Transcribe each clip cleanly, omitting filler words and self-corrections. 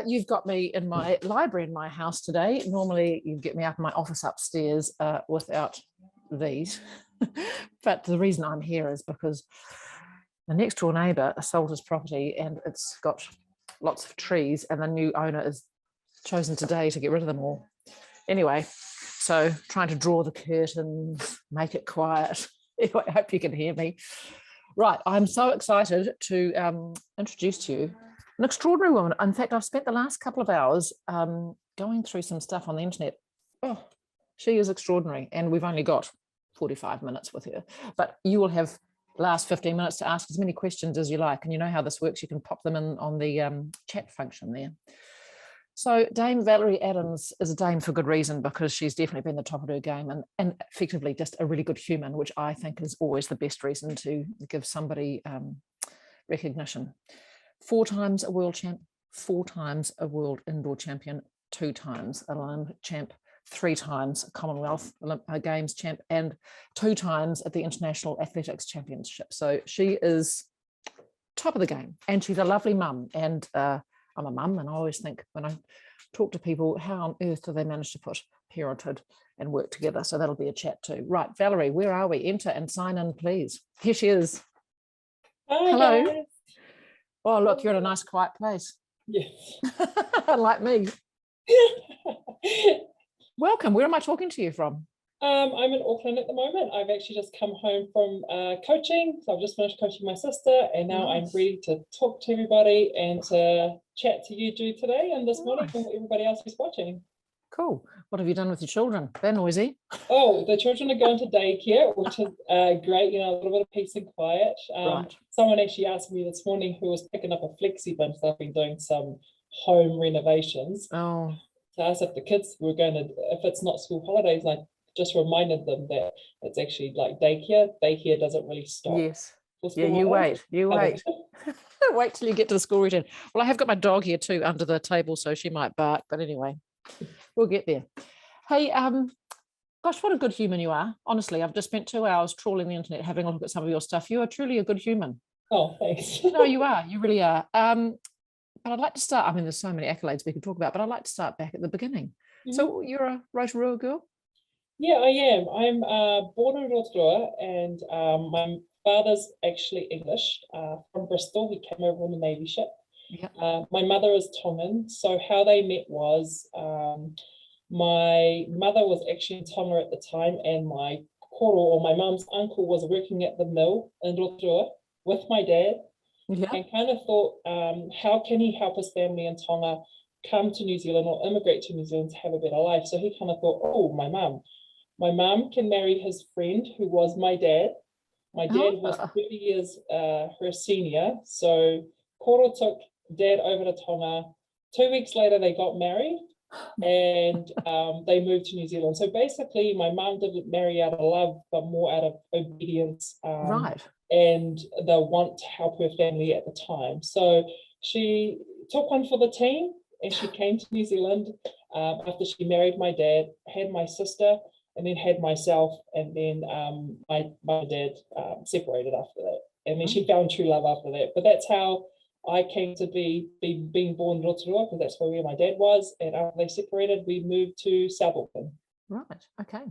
You've got me in my library in my house today. Normally you get me up in my office upstairs without these. But the reason I'm here is because the next door neighbour sold his property and it's got lots of trees, and the new owner has chosen today to get rid of them all. Anyway, so trying to draw the curtains, make it quiet. Anyway, I hope you can hear me. Right, I'm so excited to introduce to you an extraordinary woman. In fact, I've spent the last couple of hours going through some stuff on the internet. Oh, she is extraordinary, and we've only got 45 minutes with her. But you will have last 15 minutes to ask as many questions as you like, and you know how this works. You can pop them in on the chat function there. So Dame Valerie Adams is a dame for good reason, because she's definitely been the top of her game and effectively just a really good human, which I think is always the best reason to give somebody recognition. 4 times a world champ, 4 times a world indoor champion, 2 times an Olympic champ, 3 times a Commonwealth Games champ, and 2 times at the International Athletics Championship. So she is top of the game, and she's a lovely mum. And I'm a mum, and I always think when I talk to people, how on earth do they manage to put parenthood and work together? So that'll be a chat too. Right, Valerie, where are we? Enter and sign in, please. Here she is. Hi, hello. Guys. Oh, look, you're in a nice quiet place. Yes. Like me. Welcome. Where am I talking to you from? I'm in Auckland at the moment. I've actually just come home from coaching. So I've just finished coaching my sister, and now I'm ready to talk to everybody and to chat to you, Jude, today and this morning, and everybody else who's watching. Cool. What have you done with your children? They're noisy. Oh, the children are going to daycare, which is great, you know, a little bit of peace and quiet. Right. Someone actually asked me this morning who was picking up a flexi bin, so I've been doing some home renovations. Oh. To ask if the kids were going to, if it's not school holidays, I just reminded them that it's actually like daycare. Daycare doesn't really stop. Yes. Yeah, you wait. Wait till you get to the school routine. Well, I have got my dog here too under the table, so she might bark, but anyway, we'll get there. Hey, gosh, what a good human you are. Honestly, I've just spent 2 hours trawling the internet, having a look at some of your stuff. You are truly a good human. Oh, thanks. No, you are. You really are. But I'd like to start, I mean, there's so many accolades we could talk about, but I'd like to start back at the beginning. Mm-hmm. So you're a Rotorua girl? Yeah, I am. I'm born in Rotorua, and my father's actually English, from Bristol. He came over on the Navy ship. Yep. My mother is Tongan. So how they met was my mother was actually in Tonga at the time, and my koro, or my mum's uncle, was working at the mill in Rotorua with my dad. Yeah. And kind of thought, how can he help his family in Tonga come to New Zealand or immigrate to New Zealand to have a better life? So he kind of thought, oh, my mum can marry his friend, who was my dad. My dad was 30 years her senior. So Koro took dad over to Tonga. 2 weeks later, they got married, and they moved to New Zealand. So basically, my mum didn't marry out of love, but more out of obedience. Right. And the want to help her family at the time. So she took one for the team, and she came to New Zealand after she married my dad, had my sister, and then had myself, and then my dad separated after that. And then she found true love after that. But that's how I came to be being born in Rotorua, because that's where my dad was. And after they separated, we moved to South Auckland. Right, okay.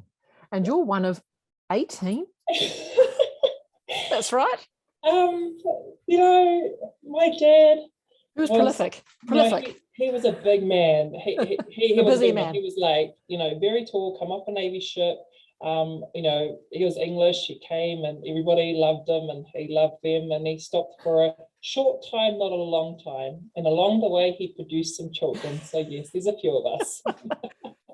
And you're one of 18? That's right. You know, my dad. He was prolific. No, he was a big man. He was a busy man. He was like, you know, very tall, come off a Navy ship. You know, he was English. He came and everybody loved him, and he loved them. And he stopped for a short time, not a long time. And along the way, he produced some children. So yes, there's a few of us.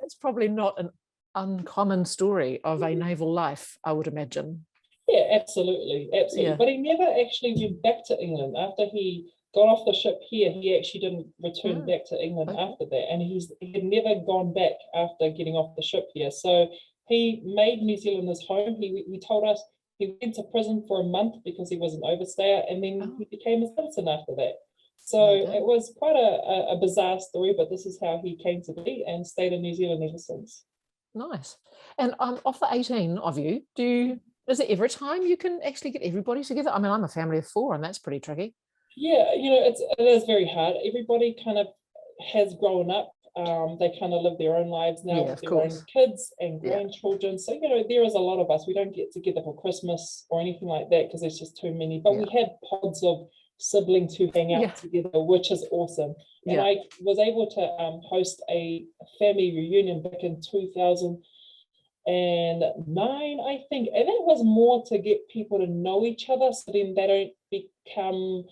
It's probably not an uncommon story of a naval life, I would imagine. Yeah, absolutely. Yeah. But he never actually went back to England. After he got off the ship here, he actually didn't return back to England after that. And he had never gone back after getting off the ship here. So he made New Zealand his home. He told us he went to prison for a month because he was an overstayer, and then he became a citizen after that. So it was quite a bizarre story, but this is how he came to be and stayed in New Zealand ever since. Nice. And of the 18 of you, is it every time you can actually get everybody together? I mean, I'm a family of 4, and that's pretty tricky. Yeah, you know, it is very hard. Everybody kind of has grown up. They kind of live their own lives now with their own kids and grandchildren. So, there is a lot of us. We don't get together for Christmas or anything like that because there's just too many. But we have pods of siblings who hang out together, which is awesome. And I was able to host a family reunion back in 2009, I think. And it was more to get people to know each other so then they don't become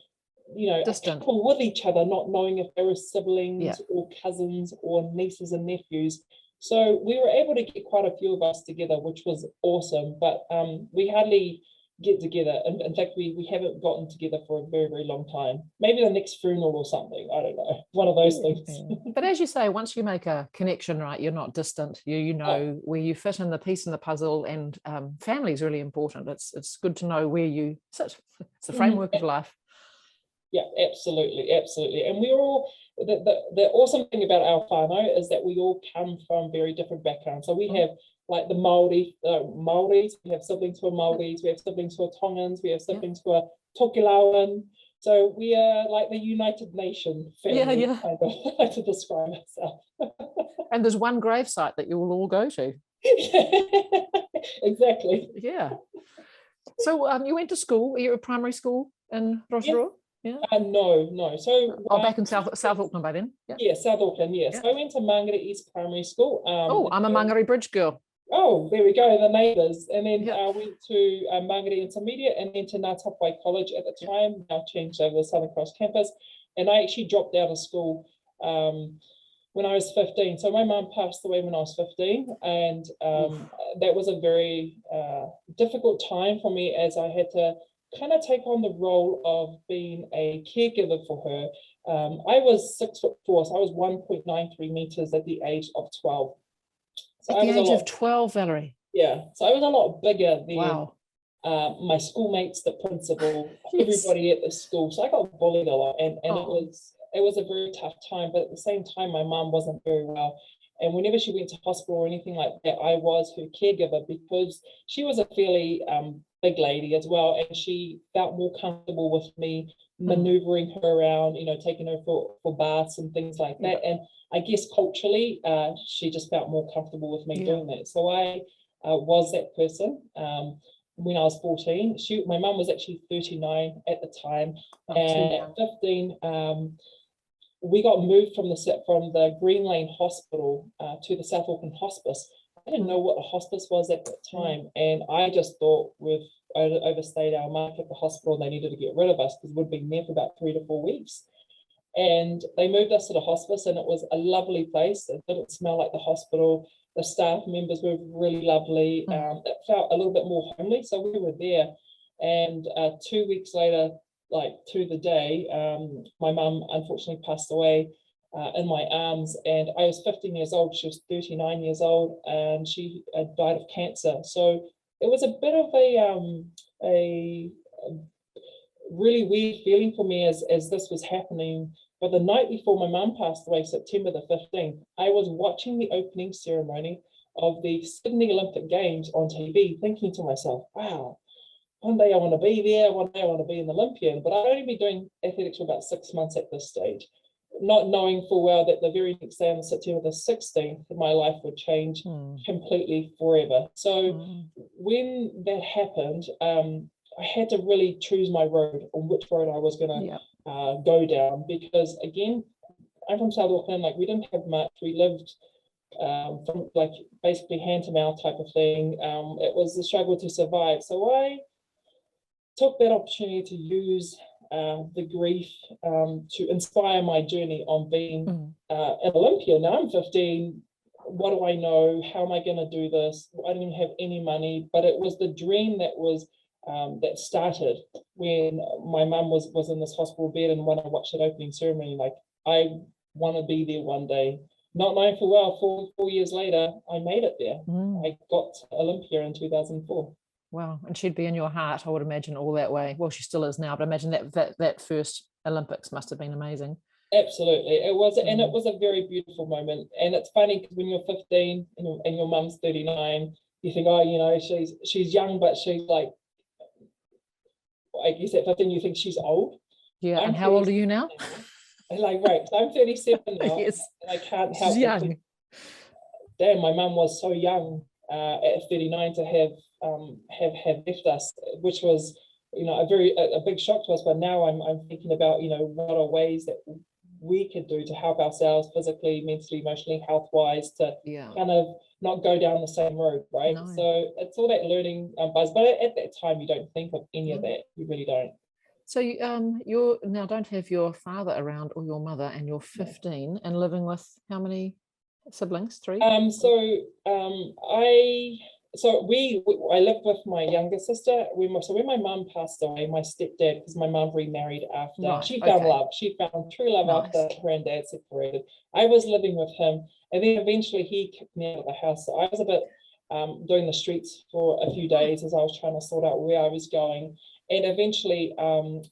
distant with each other, not knowing if they were siblings or cousins or nieces and nephews. So we were able to get quite a few of us together, which was awesome. But we hardly get together. In fact, we haven't gotten together for a very, very long time. Maybe the next funeral or something. I don't know. One of those things. But as you say, once you make a connection, right, you're not distant. You know where you fit in the piece in the puzzle, and family is really important. It's good to know where you sit. It's the framework of life. Yeah, absolutely. And we're all, the awesome thing about our whānau is that we all come from very different backgrounds. So we have like the Māoris, we have siblings who are Māoris, we have siblings who are Tongans, we have siblings who are Tokelauan. So we are like the United Nation family, kind of like to describe ourselves. And there's one gravesite that you will all go to. Exactly. Yeah. So you went to school, you were at primary school in Rotorua? Yeah. No. So back in South Auckland by then. Yeah, South Auckland. Yeah. So I went to Mangere East Primary School. I'm a Mangere Bridge girl. Oh, there we go, the neighbours. And then I went to Mangere Intermediate and then to Ngā Tapuai College at the time. Now changed over the Southern Cross campus. And I actually dropped out of school when I was 15. So my mum passed away when I was 15, and that was a very difficult time for me, as I had to kind of take on the role of being a caregiver for her. I was 6'4", so I was 1.93 meters at the age of 12. So at the age of 12, Valerie? Yeah, so I was a lot bigger than my schoolmates, the principal, everybody at the school. So I got bullied a lot, and it was a very tough time. But at the same time, my mum wasn't very well. And whenever she went to hospital or anything like that, I was her caregiver, because she was a fairly big lady as well, and she felt more comfortable with me maneuvering her around, taking her for baths and things like that. And I guess culturally, she just felt more comfortable with me doing that. So I was that person. When I was 14, my mum was actually 39 at the time, and at 15, we got moved from the Green Lane Hospital to the South Auckland Hospice. I didn't know what a hospice was at that time, and I just thought we've overstayed our mark at the hospital and they needed to get rid of us because we'd been there for about 3 to 4 weeks. And they moved us to the hospice, and it was a lovely place. It didn't smell like the hospital. The staff members were really lovely. It felt a little bit more homely, so we were there. And 2 weeks later, like to the day, my mum unfortunately passed away in my arms, and I was 15 years old. She was 39 years old, and she died of cancer. So it was a bit of a really weird feeling for me as this was happening. But the night before my mum passed away, September the 15th, I was watching the opening ceremony of the Sydney Olympic Games on TV, thinking to myself, wow, one day I want to be there, one day I want to be an Olympian. But I'd only been doing athletics for about 6 months at this stage, not knowing full well that the very next day on September the 16th, my life would change completely forever. So when that happened, I had to really choose my road, on which road I was going to go down, because again, I'm from South Auckland. Like, we didn't have much. We lived from like basically hand to mouth type of thing. It was a struggle to survive. So I took that opportunity to use the grief to inspire my journey on being an Olympian. Now I'm 15. What do I know? How am I going to do this? I didn't even have any money, but it was the dream that was that started when my mum was in this hospital bed, and when I watched that opening ceremony, like, I want to be there one day. Not knowing full well, 4 years later, I made it there. I got to Olympia in 2004. Wow, and she'd be in your heart, I would imagine, all that way. Well, she still is now, but I imagine that first Olympics must have been amazing. Absolutely, it was, and it was a very beautiful moment. And it's funny because when you're 15 and your mum's 39, you think, oh, she's young, but she's like, I guess at 15 you think she's old. Yeah, and how old are you now? Like, right, so I'm 37 now, Yes, and I can't she's help but think, young. damn, my mum was so young at 39 to have left us, which was, you know, a big shock to us. But now I'm thinking about, you know, what are ways that we could do to help ourselves physically, mentally, emotionally, health wise, to Yeah. kind of not go down the same road, right? No. So it's all that learning buzz. But at that time, you don't think of any of that. You really don't. So you now don't have your father around or your mother, and you're No. 15 and living with how many siblings? Three? I lived with my younger sister. When my mum passed away, my stepdad, because my mum remarried after Right. she found Okay. love, she found true love Nice. after her and dad separated. I was living with him, and then eventually he kicked me out of the house. So I was a bit doing the streets for a few days as I was trying to sort out where I was going. And eventually,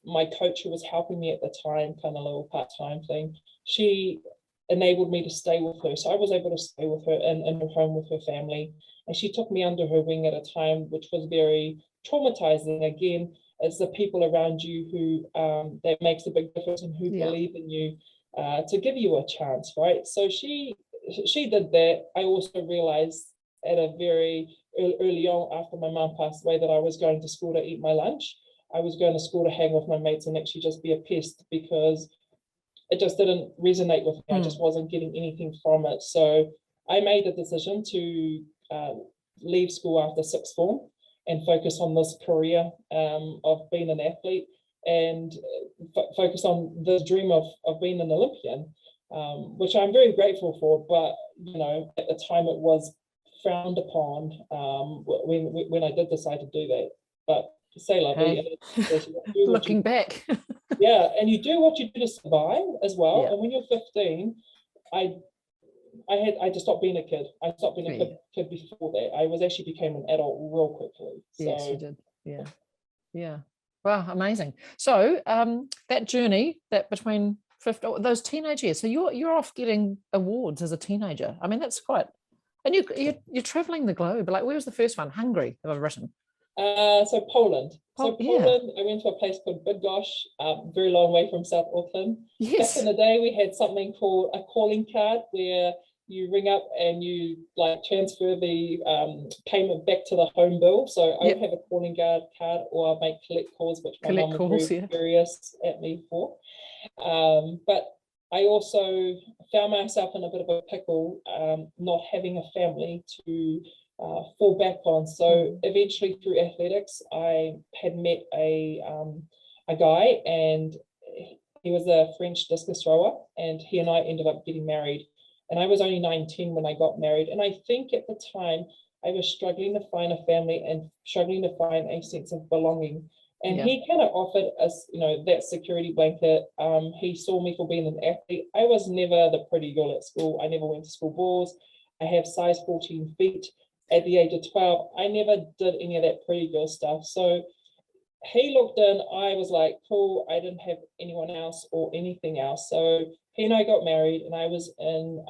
my coach, who was helping me at the time, kind of little part-time thing, she enabled me to stay with her. So I was able to stay with her in her home with her family. And she took me under her wing at a time which was very traumatizing. Again, it's the people around you who that makes a big difference and who believe in you to give you a chance, right? So she did that. I also realized at a very early on after my mom passed away that I was going to school to eat my lunch. I was going to school to hang with my mates and actually just be a pest because it just didn't resonate with me. I just wasn't getting anything from it. So I made the decision to leave school after sixth form and focus on this career of being an athlete and focus on the dream of being an Olympian, which I'm very grateful for. But, you know, at the time it was frowned upon when I did decide to do that. But say lovely, Looking back. yeah, and you do what you do to survive as well. Yeah. And when you're 15, I just stopped being a kid. I stopped being a kid before that. I was actually became an adult real quickly. So. Yes, you did. Yeah. Yeah. Wow, amazing. So that journey that between 15, those teenage years, so you're off getting awards as a teenager. I mean, that's quite, and you're traveling the globe. Like, where was the first one? Hungary, have I written? So Poland. Yeah. I went to a place called Bydgoszcz, very long way from South Auckland. Yes. Back in the day, we had something called a calling card where you ring up and you like transfer the payment back to the home bill. So I would have a calling card or I'd make collect calls, which my mum was very furious at me for. But I also found myself in a bit of a pickle, not having a family to fall back on. So eventually through athletics, I had met a guy, and he was a French discus thrower, and he and I ended up getting married. And I was only 19 when I got married. And I think at the time I was struggling to find a family and struggling to find a sense of belonging. And he kind of offered us, you know, that security blanket. He saw me for being an athlete. I was never the pretty girl at school. I never went to school balls. I have size 14 feet. At the age of 12, I never did any of that pretty girl stuff. So he looked in, I was like, cool. I didn't have anyone else or anything else. So he and I got married, and I was in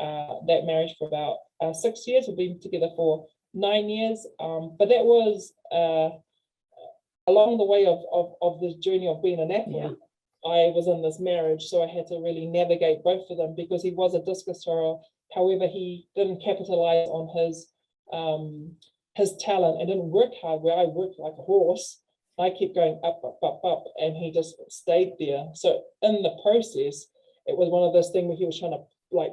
that marriage for about 6 years. We've been together for 9 years. But that was along the way of this journey of being an athlete. I was in this marriage, so I had to really navigate both of them because he was a discus thrower. However, he didn't capitalize on his talent and didn't work hard where I worked like a horse. I kept going up, up, up, up, and he just stayed there. So in the process, it was one of those things where he was trying to like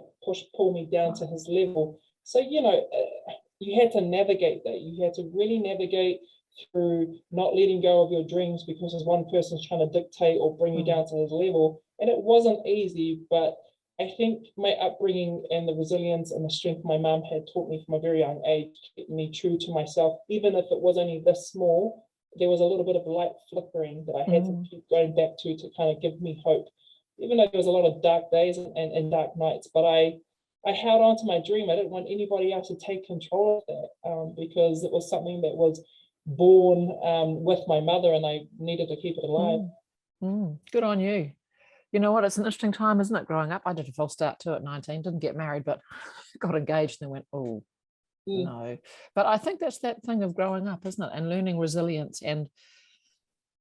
pull me down to his level. So, you know, you had to navigate that. You had to really navigate through not letting go of your dreams because there's one person's trying to dictate or bring you down to his level. And it wasn't easy, but I think my upbringing and the resilience and the strength my mom had taught me from a very young age kept me true to myself. Even if it was only this small, there was a little bit of light flickering that I had to keep going back to kind of give me hope. Even though there was a lot of dark days and dark nights, but I held on to my dream. I didn't want anybody else to take control of that because it was something that was born with my mother, and I needed to keep it alive. Good on you. You know what? It's an interesting time, isn't it? Growing up, I did a false start too at 19. Didn't get married, but got engaged and then went, oh no. But I think that's that thing of growing up, isn't it? And learning resilience and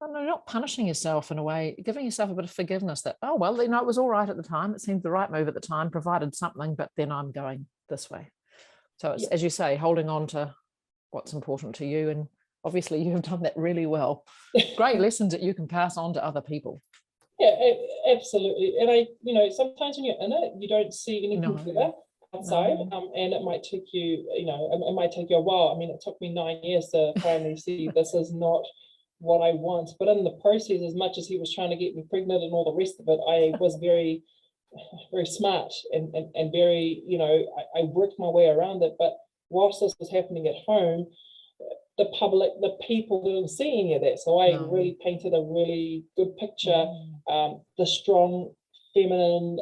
No, no, not punishing yourself in a way, giving yourself a bit of forgiveness that, oh, well, you know, it was all right at the time. It seemed the right move at the time, provided something, but then I'm going this way. So it's, as you say, holding on to what's important to you. And obviously you have done that really well. Great lessons that you can pass on to other people. Yeah, absolutely. And sometimes when you're in it, you don't see anything better outside. And it might take you, it might take you a while. I mean, it took me 9 years to finally see this is not what I want. But in the process, as much as he was trying to get me pregnant and all the rest of it, I was very, very smart and very, I worked my way around it. But whilst this was happening at home, the public, the people didn't see any of that. So I really painted a really good picture. The strong, feminine,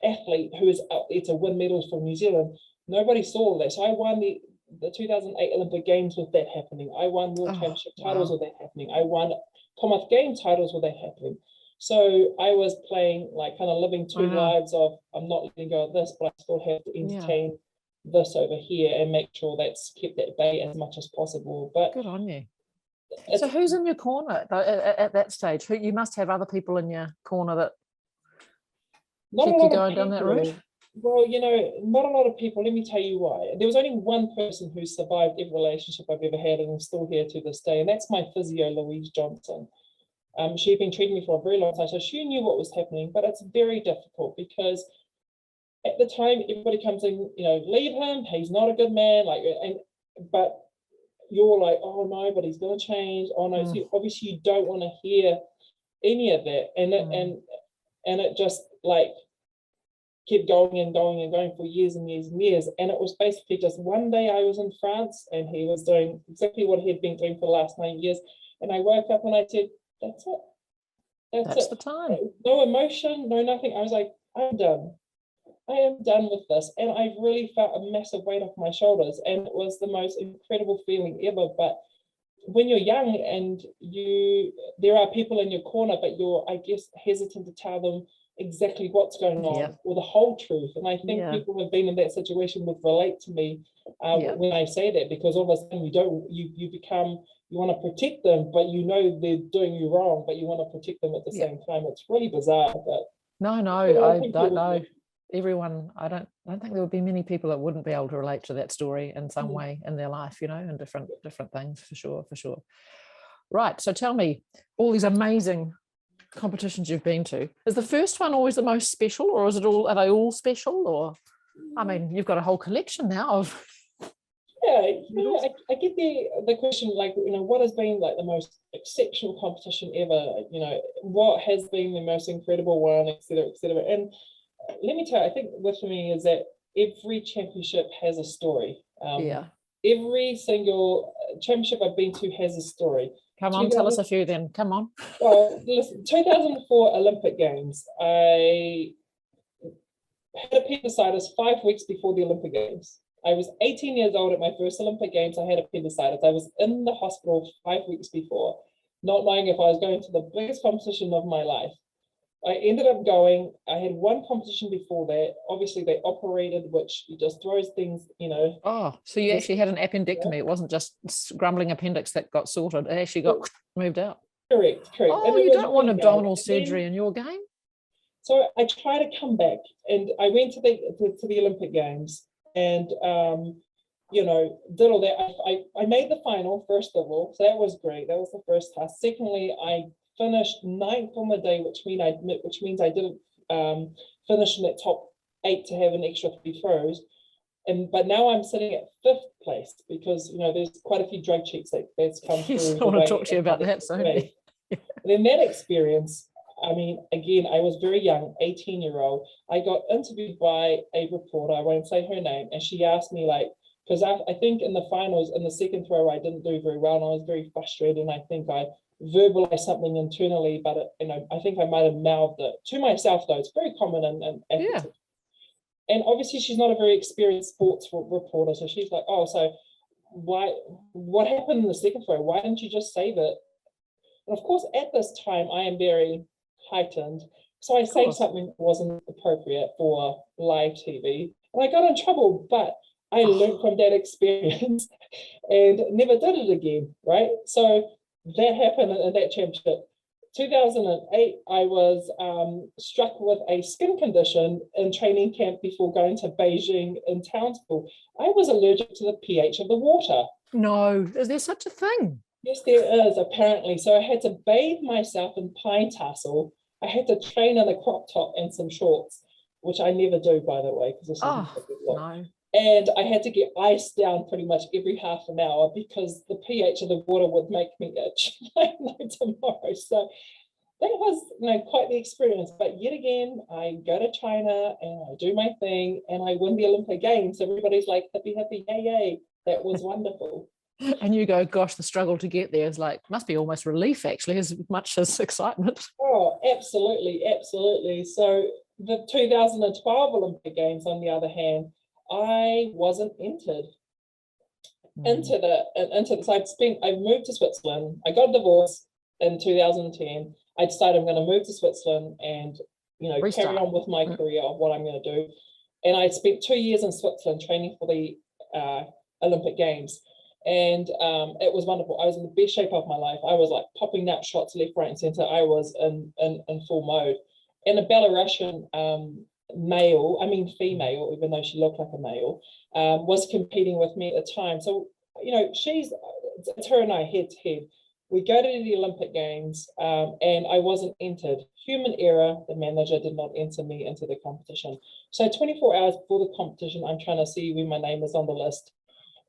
athlete who is out there to win medals for New Zealand. Nobody saw that. So I won the 2008 Olympic Games with that happening. I won World Championship titles with that happening. I won Commonwealth Games titles with that happening. So I was playing like kind of living two lives of I'm not letting go of this, but I still have to entertain this over here and make sure that's kept at bay as much as possible. But good on you. So who's in your corner at that stage? Who, you must have other people in your corner that keep you going down that route? Well, not a lot of people. Let me tell you why. There was only one person who survived every relationship I've ever had, and I'm still here to this day, and that's my physio, Louise Johnson. She'd been treating me for a very long time, so she knew what was happening, but it's very difficult because at the time everybody comes in, leave him, he's not a good man, but you're like, oh no, but he's going to change. Oh no, so obviously you don't want to hear any of that, and it just like kept going and going and going for years and years and years. And it was basically just one day I was in France and he was doing exactly what he had been doing for the last 9 years, and I woke up and I said, that's it. That's the time. No emotion, no nothing. I was like, I'm done. I am done with this. And I really felt a massive weight off my shoulders. And it was the most incredible feeling ever. But when you're young and there are people in your corner, but you're, I guess, hesitant to tell them exactly what's going on or the whole truth. And I think people who have been in that situation would relate to me when I say that, because all of a sudden you become, you want to protect them, but they're doing you wrong, but you want to protect them at the same time. It's really bizarre. But I don't know. Everyone, I don't think there would be many people that wouldn't be able to relate to that story in some way in their life, and different things for sure. Right. So tell me, all these amazing competitions you've been to, is the first one always the most special, or are they all special? Or I mean, you've got a whole collection now of I get the question, like, what has been like the most exceptional competition ever? What has been the most incredible one, etc., etc. And let me tell you, I think with me is that every championship has a story. Every single championship I've been to has a story. Come on, tell us a few then. Come on. Well, listen, 2004 Olympic Games, I had appendicitis 5 weeks before the Olympic Games. I was 18 years old at my first Olympic Games. I had appendicitis. I was in the hospital 5 weeks before, not knowing if I was going to the biggest competition of my life. I ended up going. I had one competition before that. Obviously, they operated, which just throws things, Oh, so you actually had an appendectomy. It wasn't just grumbling appendix that got sorted. It actually got moved out. Correct. Oh, you don't want abdominal surgery in your game? So I tried to come back, and I went to the Olympic Games, and did all that. I made the final, first of all, so that was great. That was the first task. Secondly, I finished 9th on the day, which means I didn't finish in that top 8 to have an extra 3 throws. But now I'm sitting at 5th place because there's quite a few drug checks that's come through. I want to talk to you about that soon. And then that experience, I mean, again, I was very young, 18-year-old. I got interviewed by a reporter, I won't say her name, and she asked me, like, because I think in the finals, in the second throw, I didn't do very well, and I was very frustrated, and I think I verbalized something internally, but I think I might have mouthed it to myself, though. It's very common in athletics. And obviously she's not a very experienced sports reporter, so she's like, oh, so what happened in the second throw? Why didn't you just save it? And of course, at this time, I am very heightened, so I saved something that wasn't appropriate for live TV, and I got in trouble, but I learned from that experience and never did it again, right? So that happened in that championship. 2008, I was struck with a skin condition in training camp before going to Beijing in Townsville. I was allergic to the pH of the water. No, is there such a thing? Yes, there is, apparently. So I had to bathe myself in pine tassel. I had to train in a crop top and some shorts, which I never do, by the way, because this is not a good look. No. And I had to get ice down pretty much every half an hour because the pH of the water would make me itch like no tomorrow. So that was, quite the experience. But yet again, I go to China and I do my thing and I win the Olympic Games. Everybody's like, happy, happy, yay, yay. That was wonderful. And you go, gosh, the struggle to get there is like, must be almost relief, actually, as much as excitement. Oh, absolutely, absolutely. So the 2012 Olympic Games, on the other hand, I wasn't entered into the. So I've moved to Switzerland. I got a divorce in 2010. I decided I'm going to move to Switzerland and Restart. carry on with my career of what I'm going to do. And I spent 2 years in Switzerland training for the Olympic Games. And it was wonderful. I was in the best shape of my life. I was like popping nut shots left, right, and center. I was in full mode. And a Belarusian female, even though she looked like a male, was competing with me at the time. So, it's her and I head to head. We go to the Olympic Games and I wasn't entered. Human error, the manager did not enter me into the competition. So 24 hours before the competition, I'm trying to see when my name is on the list.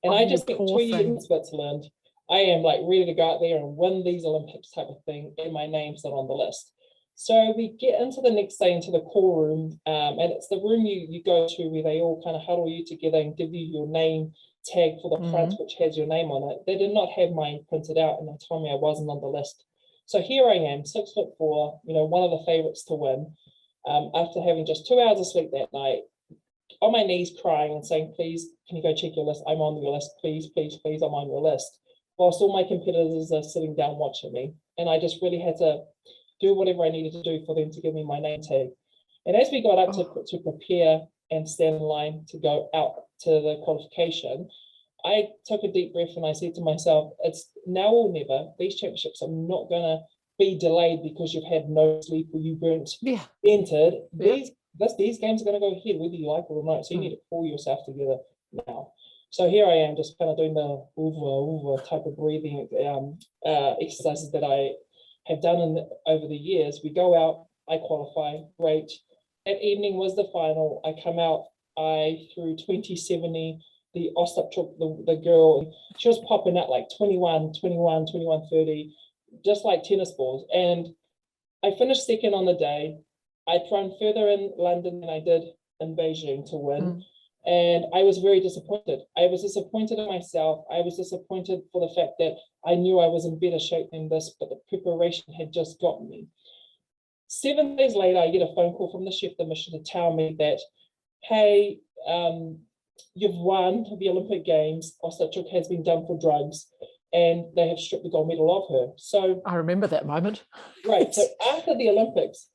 And I just spent 2 years in Switzerland. I am like ready to go out there and win these Olympics type of thing, and my name's not on the list. So we get into the next day into the call room, and it's the room you go to where they all kind of huddle you together and give you your name tag for the front, which has your name on it. They did not have mine printed out, and they told me I wasn't on the list. So here I am, 6'4", one of the favorites to win, after having just 2 hours of sleep that night, on my knees crying and saying, please, can you go check your list? I'm on your list. Please, please, please, I'm on your list. Whilst all my competitors are sitting down watching me. And I just really had to do whatever I needed to do for them to give me my name tag. And as we got up to prepare and stand in line to go out to the qualification, I took a deep breath and I said to myself, it's now or never. These championships are not going to be delayed because you've had no sleep or you weren't entered. These games are going to go ahead whether you like it or not. So you need to pull yourself together now. So here I am, just kind of doing the over type of breathing exercises that I have done over the years. We go out, I qualify, great. That evening was the final. I come out, I threw 2070, the Ostapchuk, the girl, she was popping out like 21, 30, just like tennis balls. And I finished second on the day. I'd thrown further in London than I did in Beijing to win. And I was very disappointed. I was disappointed in myself. I was disappointed for the fact that I knew I was in better shape than this, but the preparation had just gotten me. 7 days later, I get a phone call from the chef de mission to tell me that, hey, you've won the Olympic Games. Ostapchuk has been done for drugs, and they have stripped the gold medal of her. So I remember that moment. Right. So after the Olympics,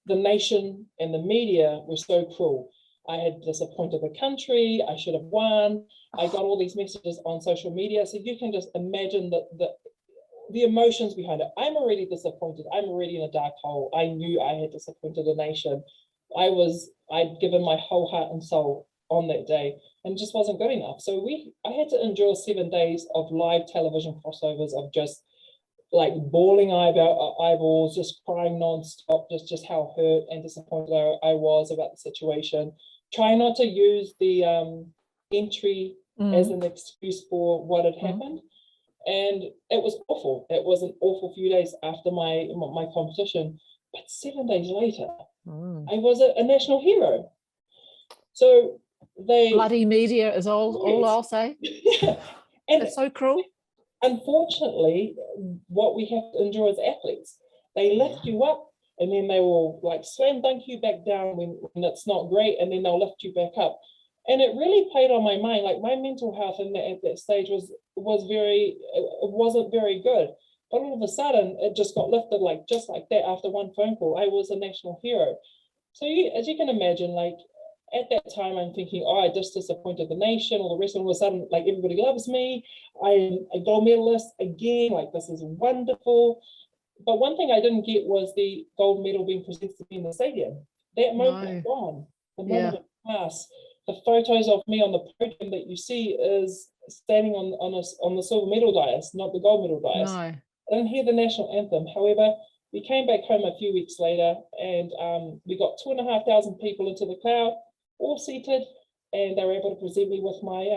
the nation and the media were so cruel. I had disappointed the country. I should have won. I got all these messages on social media. So you can just imagine the emotions behind it. I'm already disappointed. I'm already in a dark hole. I knew I had disappointed the nation. I'd given my whole heart and soul on that day, and it just wasn't good enough. So I had to endure 7 days of live television crossovers of just like bawling eyeballs, just crying nonstop, just how hurt and disappointed I was about the situation. Try not to use the entry as an excuse for what had happened. And it was awful. It was an awful few days after my competition. But 7 days later, I was a national hero. So bloody media is all I'll say. And it's so cruel. Unfortunately, what we have to endure as athletes, they lift you up and then they will like slam dunk you back down when it's not great, and then they'll lift you back up. And it really played on my mind. Like my mental health at that stage wasn't very good. But all of a sudden, it just got lifted just like that after one phone call. I was a national hero. So as you can imagine, like at that time, I'm thinking, oh, I just disappointed the nation, all the rest, and all of a sudden, like, everybody loves me. I'm a gold medalist again, like, this is wonderful. But one thing I didn't get was the gold medal being presented to me in the stadium. That moment is gone. The moment is past. The photos of me on the podium that you see is standing on the silver medal dais, not the gold medal dais. No. I didn't hear the national anthem. However, we came back home a few weeks later, and we got 2,500 people into the crowd, all seated, and they were able to present me with my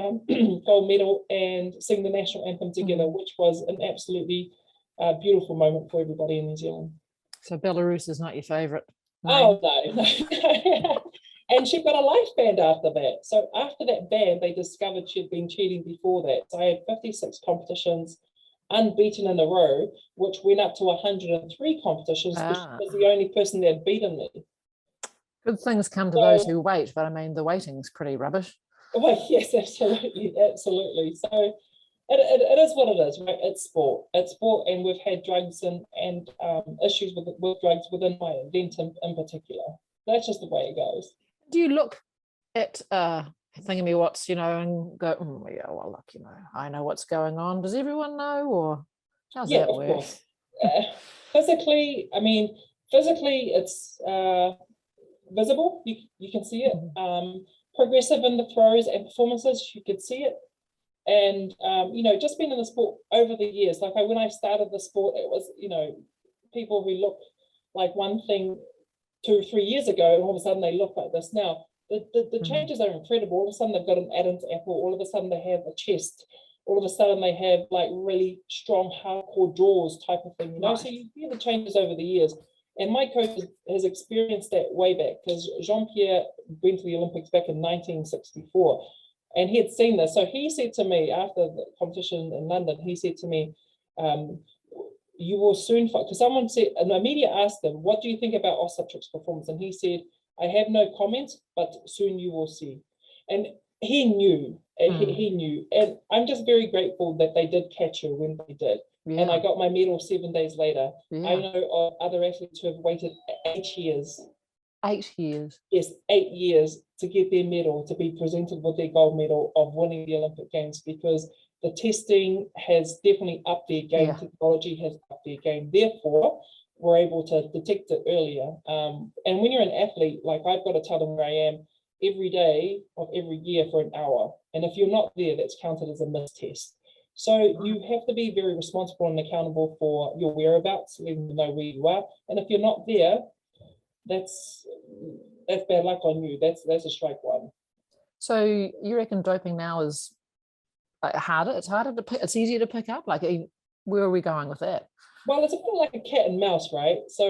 gold medal and sing the national anthem together, which was an absolutely beautiful moment for everybody in New Zealand. So Belarus is not your favourite? Oh, no. And she got a life band after that. So after that ban, they discovered she'd been cheating before that. So I had 56 competitions, unbeaten in a row, which went up to 103 competitions, because she was the only person that had beaten me. Good things come to those who wait, but I mean, the waiting's pretty rubbish. Well, yes, absolutely, absolutely. So it is what it is, right? It's sport, and we've had drugs and issues with drugs within my event in particular. That's just the way it goes. Do you look at thingamywhat's, and go, yeah, well, look, I know what's going on. Does everyone know, or how's that work? Of course. Physically, it's visible. You can see it. Progressive in the throws and performances, you could see it. And just being in the sport over the years, like when I started the sport, it was people who look like one thing 2 or 3 years ago, and all of a sudden they look like this now. The changes are incredible. All of a sudden they've got an Adam's apple. All of a sudden they have a chest. All of a sudden they have like really strong hardcore jaws type of thing. So you hear the changes over the years. And my coach has experienced that way back, because Jean-Pierre went to the Olympics back in 1964, and he had seen this. So he said to me after the competition in London, he said to me, you will soon find, because someone said, and the media asked him, what do you think about Ossatrich's performance? And he said, I have no comment, but soon you will see. And he knew, he knew. And I'm just very grateful that they did catch her when they did. Yeah. And I got my medal 7 days later. Yeah. I know of other athletes who have waited 8 years. 8 years? Yes, 8 years to get their medal, to be presented with their gold medal of winning the Olympic Games, because the testing has definitely upped their game. Technology has upped their game. Therefore, we're able to detect it earlier. And when you're an athlete, like I've got to tell them where I am every day of every year for an hour. And if you're not there, that's counted as a missed test. So you have to be very responsible and accountable for your whereabouts, letting them know where you are. And if you're not there, that's bad luck on you. That's a strike one. So you reckon doping now is harder? It's harder to pick. It's easier to pick up. Like, where are we going with that? Well, it's a bit like a cat and mouse, right? So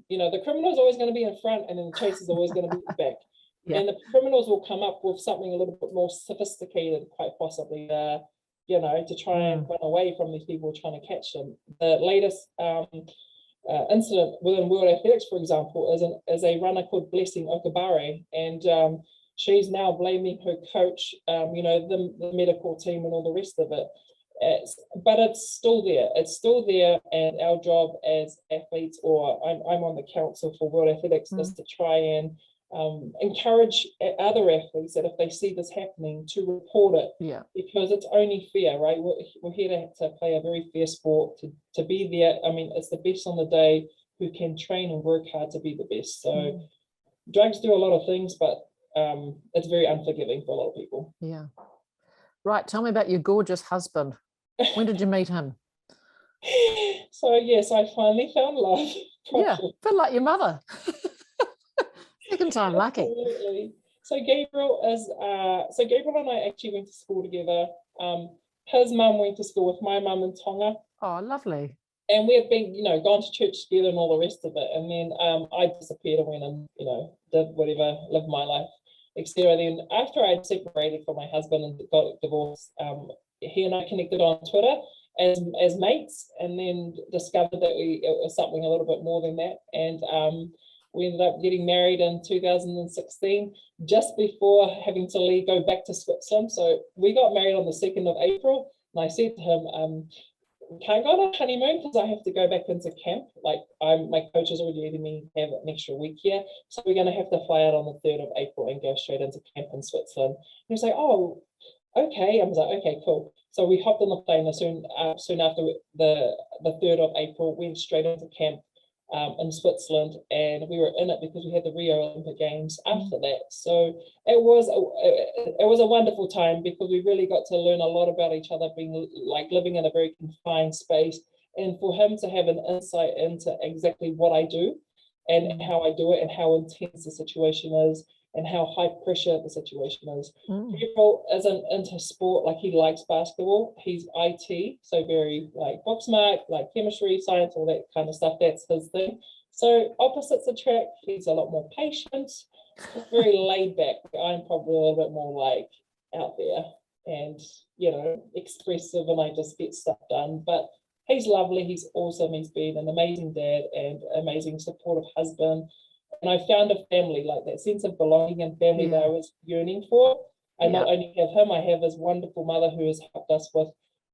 the criminal is always going to be in front, and then the chase is always going to be at the back. Yeah. And the criminals will come up with something a little bit more sophisticated, quite possibly, to try and run away from these people trying to catch them. The latest incident within World Athletics, for example, is a runner called Blessing Okabare, and she's now blaming her coach, the medical team and all the rest of it. But it's still there. It's still there, and our job as athletes, or I'm on the council for World Athletics, is to try and encourage other athletes that if they see this happening, to report it. Yeah. Because it's only fair, right? We're here to play a very fair sport, to be there. I mean, it's the best on the day who can train and work hard to be the best. So drugs do a lot of things, but it's very unforgiving for a lot of people. Yeah. Right. Tell me about your gorgeous husband. When did you meet him? So yes, I finally found love. Yeah, but like your mother. Second time lucky. Absolutely. So Gabriel and I actually went to school together. His mum went to school with my mum in Tonga. Oh, lovely. And we had been, gone to church together and all the rest of it. And then I disappeared and went and, did whatever, lived my life, etc. Then after I'd separated from my husband and got divorced, he and I connected on Twitter as mates, and then discovered that it was something a little bit more than that. And we ended up getting married in 2016, just before having to go back to Switzerland. So we got married on the 2nd of April, and I said to him, we can't go on a honeymoon because I have to go back into camp. Like my coach is already letting me have an extra week here. So we're going to have to fly out on the 3rd of April and go straight into camp in Switzerland. And he was like, oh, okay. I was like, okay, cool. So we hopped on the plane soon after the 3rd of April, went straight into camp in Switzerland, and we were in it because we had the Rio Olympic Games after that. So it was a wonderful time because we really got to learn a lot about each other, being like living in a very confined space, and for him to have an insight into exactly what I do and how I do it and how intense the situation is and how high pressure the situation is. People isn't into sport, like he likes basketball. He's IT, so very like book smart, like chemistry, science, all that kind of stuff. That's his thing. So opposites attract. He's a lot more patient, very laid back. I'm probably a little bit more like out there and, you know, expressive, and I just get stuff done. But he's lovely. He's awesome. He's been an amazing dad and amazing supportive husband. And I found a family, like that sense of belonging and family that I was yearning for. I not only have him, I have his wonderful mother who has helped us with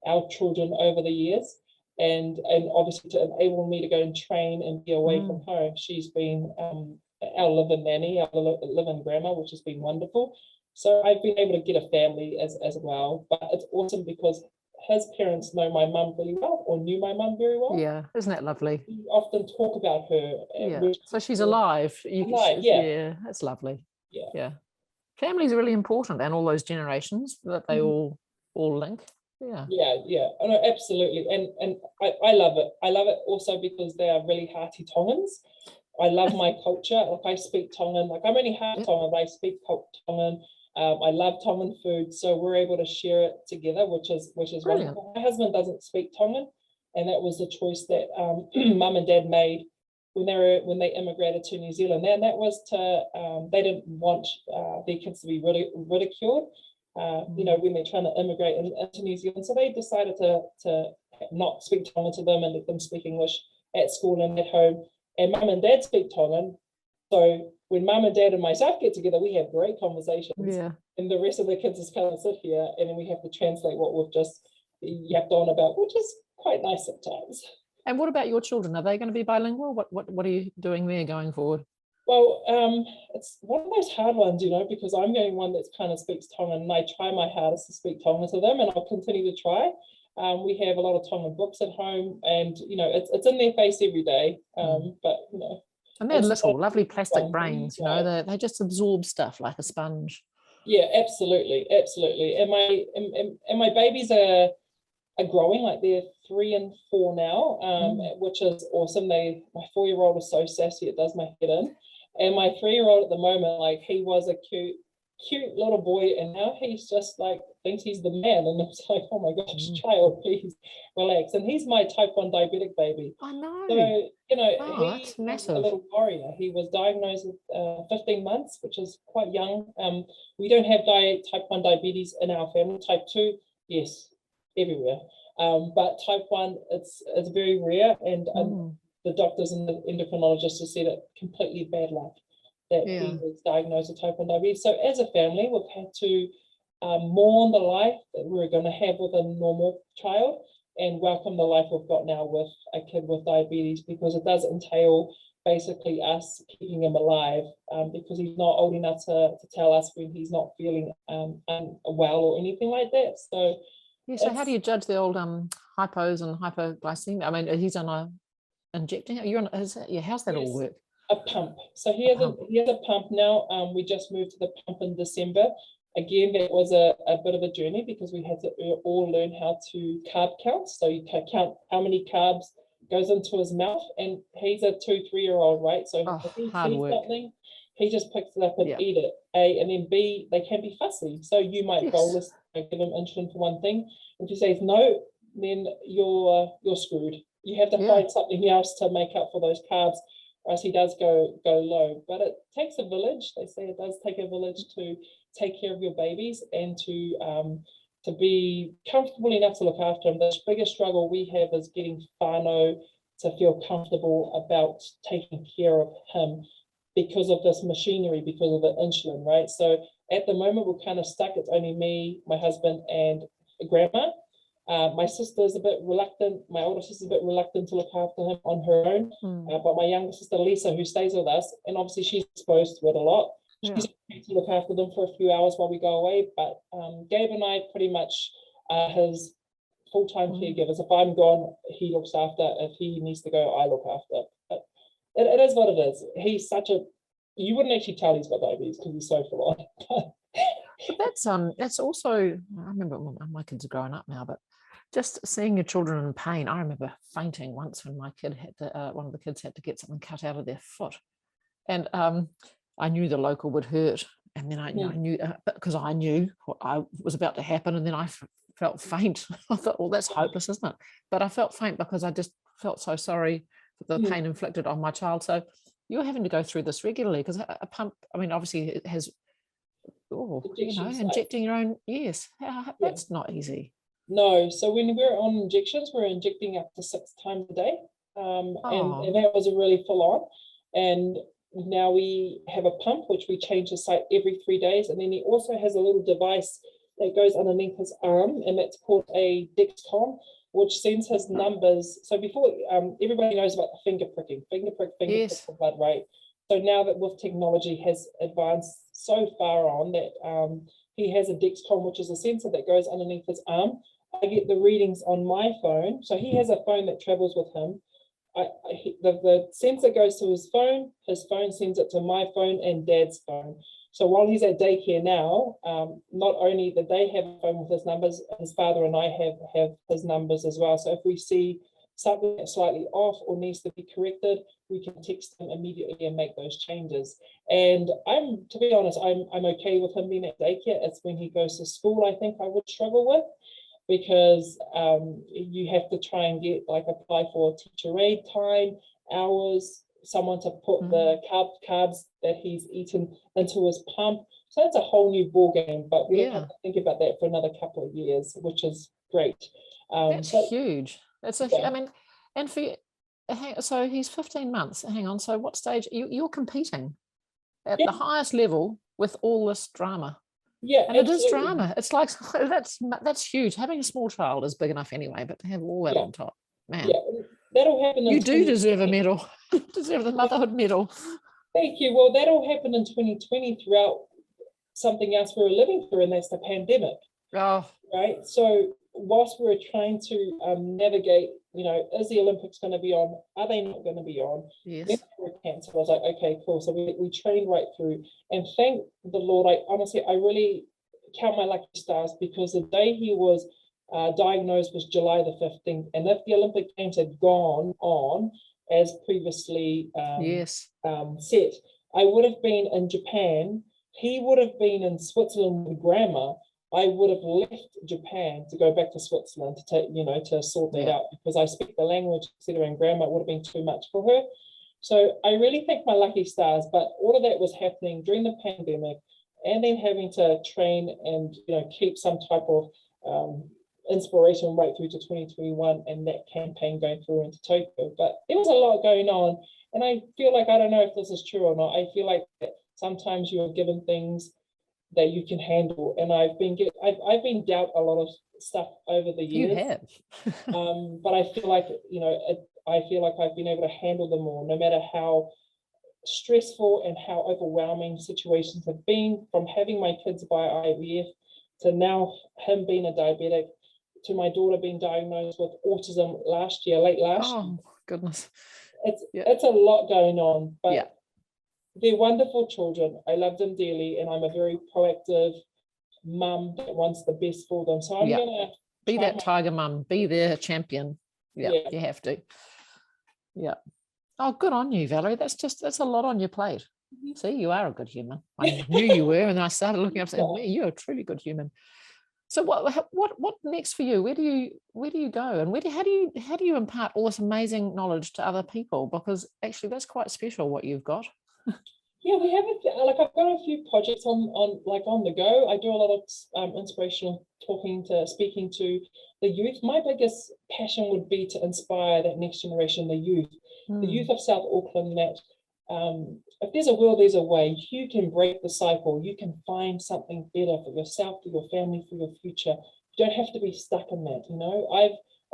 our children over the years. And obviously to enable me to go and train and be away from home. She's been our live-in nanny, our live-in grandma, which has been wonderful. So I've been able to get a family as well. But it's awesome because his parents know my mum really well, or knew my mum very well. Yeah, isn't that lovely? We often talk about her. Yeah. So she's alive. Yeah, that's lovely. Yeah. Families are really important, and all those generations that they all link. Yeah. Oh, no, absolutely. And I love it. I love it also because they are really hearty Tongans. I love my culture. Like I speak Tongan. Like I'm only half Tongan, but I speak Tongan. I love Tongan food, so we're able to share it together, which is wonderful. My husband doesn't speak Tongan, and that was the choice that mum and dad made when they immigrated to New Zealand. And that was to they didn't want their kids to be ridiculed, you know, when they're trying to immigrate into New Zealand. So they decided to not speak Tongan to them and let them speak English at school and at home. And mum and dad speak Tongan, so when mum and dad and myself get together, we have great conversations. Yeah. And the rest of the kids just kind of sit here, and then we have to translate what we've just yapped on about, which is quite nice sometimes. And what about your children? Are they going to be bilingual? What are you doing there going forward? Well, it's one of those hard ones, you know, because I'm the only one that kind of speaks Tongan, and I try my hardest to speak Tongan to them, and I'll continue to try. We have a lot of Tongan books at home, and you know, it's in their face every day. But you know. And they're little, lovely plastic brains, you know, they just absorb stuff like a sponge. Yeah, absolutely. And my babies are growing, like they're 3 and 4 now, which is awesome. My 4-year-old is so sassy, it does my head in. And my 3-year-old at the moment, like he was a cute little boy, and now he's just like thinks he's the man, and it's like, oh my gosh, child, please relax. And he's my type 1 diabetic baby. I know. So you know, that's massive. A little warrior. He was diagnosed with 15 months, which is quite young. We don't have type 1 diabetes in our family. Type 2, yes, everywhere. But type 1, it's very rare, and the doctors and the endocrinologists have said it completely bad luck that he was diagnosed with type 1 diabetes. So as a family, we've had to mourn the life that we're going to have with a normal child and welcome the life we've got now with a kid with diabetes, because it does entail basically us keeping him alive, because he's not old enough to tell us when he's not feeling unwell or anything like that. So yeah, so how do you judge the old hypos and hypoglycemia? I mean, he's on a injecting it. You're on how's that all work? A pump. So he has a pump now. We just moved to the pump in December. Again, that was a bit of a journey because we had to all learn how to carb count. So you can count how many carbs goes into his mouth, and he's a 2-3-year-old, right? So if he sees something, he just picks it up and eat it. A, and then B, they can be fussy. So you might bolus, give him insulin for one thing. If he says no, then you're screwed. You have to find something else to make up for those carbs, or else he does go low. But it takes a village. They say it does take a village to take care of your babies and to be comfortable enough to look after them. The biggest struggle we have is getting whānau to feel comfortable about taking care of him because of this machinery, because of the insulin, right? So at the moment, we're kind of stuck. It's only me, my husband, and grandma. My sister's a bit reluctant. My older sister's a bit reluctant to look after him on her own. But my younger sister, Lisa, who stays with us, and obviously she's exposed to it a lot. She's okay to look after them for a few hours while we go away. But Gabe and I pretty much are his full-time caregivers. If I'm gone, he looks after. If he needs to go, I look after. But it is what it is. He's such a, you wouldn't actually tell he's got diabetes because he's so full on. But that's also, I remember my kids are growing up now, but just seeing your children in pain. I remember fainting once when my kid had to, one of the kids had to get something cut out of their foot, and I knew the local would hurt, and then I knew because I knew what I was about to happen, and then I felt faint. I thought, well, that's hopeless, isn't it? But I felt faint because I just felt so sorry for the pain inflicted on my child. So you're having to go through this regularly because a pump, I mean, obviously it has, injecting your own, yes, that's not easy. No, so when we're on injections, we're injecting up to 6 times a day, and that was a really full on. And now we have a pump which we change the site every 3 days, and then he also has a little device that goes underneath his arm, and that's called a Dexcom, which sends his numbers. So before, everybody knows about the finger prick the blood rate. So now that with technology has advanced so far on that he has a Dexcom, which is a sensor that goes underneath his arm. I get the readings on my phone. So he has a phone that travels with him. The sensor goes to his phone sends it to my phone and Dad's phone. So while he's at daycare now, not only that they have a phone with his numbers, his father and I have his numbers as well. So if we see something that's slightly off or needs to be corrected, we can text him immediately and make those changes. And to be honest, I'm okay with him being at daycare. It's when he goes to school, I think I would struggle with, because you have to try and get apply for teacher aid time, hours, someone to put the carbs that he's eaten into his pump. So that's a whole new ball game, but we don't have to think about that for another couple of years, which is great. That's huge. That's I mean, and for you, so he's 15 months. Hang on. So what stage you're competing at the highest level with all this drama? Yeah, and absolutely. It is drama. It's like that's huge. Having a small child is big enough anyway, but to have all that on top, man. Yeah, that'll happen. You do deserve a medal. Deserve the motherhood medal. Thank you. Well, that'll happen in 2020 throughout something else we're living through, and that's the pandemic. Oh, right. So whilst we're trying to navigate, is the Olympics going to be on? Are they not going to be on? Yes. Then we were cancelled. I was like, okay, cool. So we trained right through, and thank the Lord. I really count my lucky stars, because the day he was diagnosed was July the 15th, and if the Olympic Games had gone on as previously set, I would have been in Japan. He would have been in Switzerland with grandma. I would have left Japan to go back to Switzerland to sort that out, because I speak the language, etc. And grandma would have been too much for her. So I really thank my lucky stars. But all of that was happening during the pandemic, and then having to train and keep some type of inspiration right through to 2021 and that campaign going through into Tokyo. But there was a lot going on, and I feel like, I don't know if this is true or not, I feel like that sometimes you are given things that you can handle, and I've been dealt a lot of stuff over the years. You have. But I feel like I've been able to handle them all, no matter how stressful and how overwhelming situations have been, from having my kids by IVF to now him being a diabetic, to my daughter being diagnosed with autism late last year. Oh goodness. It's a lot going on, but they're wonderful children. I love them dearly, and I'm a very proactive mum that wants the best for them. So I'm gonna be that tiger mum, be their champion. You have to. Yeah. Oh, good on you, Valerie. That's a lot on your plate. See, you are a good human. I knew you were, and then I started looking up saying, you're a truly good human. So what next for you? Where do you go, and how do you impart all this amazing knowledge to other people? Because actually that's quite special what you've got. Yeah, we have I've got a few projects on the go. I do a lot of inspirational speaking to the youth. My biggest passion would be to inspire that next generation, the youth of South Auckland, that if there's a will, there's a way. You can break the cycle. You can find something better for yourself, for your family, for your future. you don't have to be stuck in that, you know.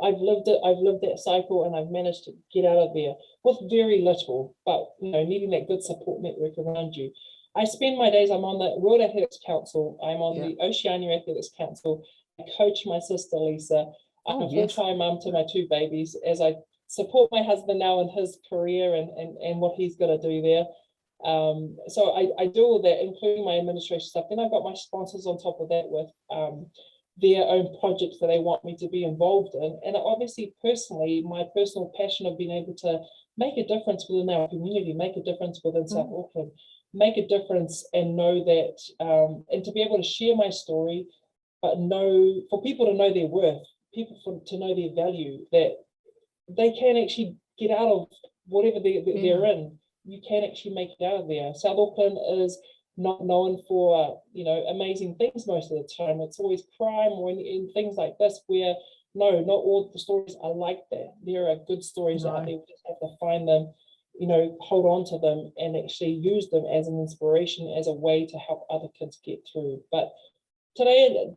I've lived it, I've lived that cycle, and I've managed to get out of there with very little, but you know, needing that good support network around you. I spend my days, I'm on the World Athletics Council, I'm on the Oceania Athletics Council, I coach my sister Lisa, I'm a full-time mum to my 2 babies, as I support my husband now in his career and what he's going to do there. So I do all that, including my administration stuff. Then I've got my sponsors on top of that with their own projects that they want me to be involved in. And obviously, personally, my personal passion of being able to make a difference within our community, make a difference within South Auckland, make a difference and know that, and to be able to share my story, but know, for people to know their worth, to know their value, that they can actually get out of whatever they're in. You can actually make it out of there. South Auckland is not known for, you know, amazing things most of the time. It's always crime or in things like this where, no, not all the stories are like that. There are good stories out there. We just have to find them, you know, hold on to them and actually use them as an inspiration, as a way to help other kids get through. But today,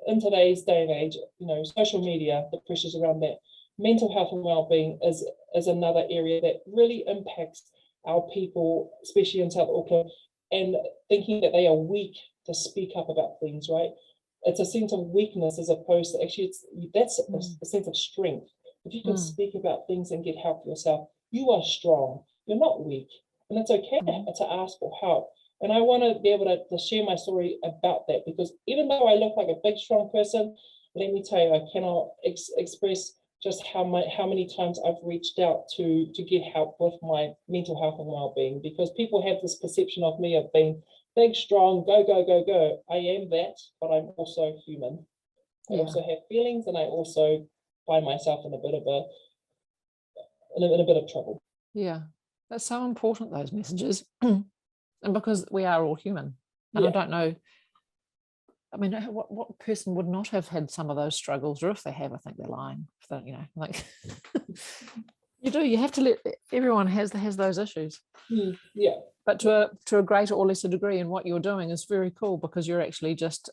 in today's day and age, you know, social media, the pressures around that, mental health and well-being is another area that really impacts our people, especially in South Auckland, and thinking that they are weak to speak up about things, right? It's a sense of weakness as opposed to actually, that's a sense of strength. If you can speak about things and get help for yourself, you are strong. You're not weak. And it's okay to ask for help. And I want to be able to share my story about that, because even though I look like a big, strong person, let me tell you, I cannot express just how many times I've reached out to get help with my mental health and well-being, because people have this perception of me of being big, strong, go, go, go, go. I am that, but I'm also human. I also have feelings, and I also find myself in a bit of trouble. Yeah, that's so important, those messages. And because we are all human. And I don't know, I mean, what person would not have had some of those struggles? Or if they have, I think they're lying. So, you know, like you have to let, everyone has those issues. But to a greater or lesser degree, and what you're doing is very cool, because you're actually just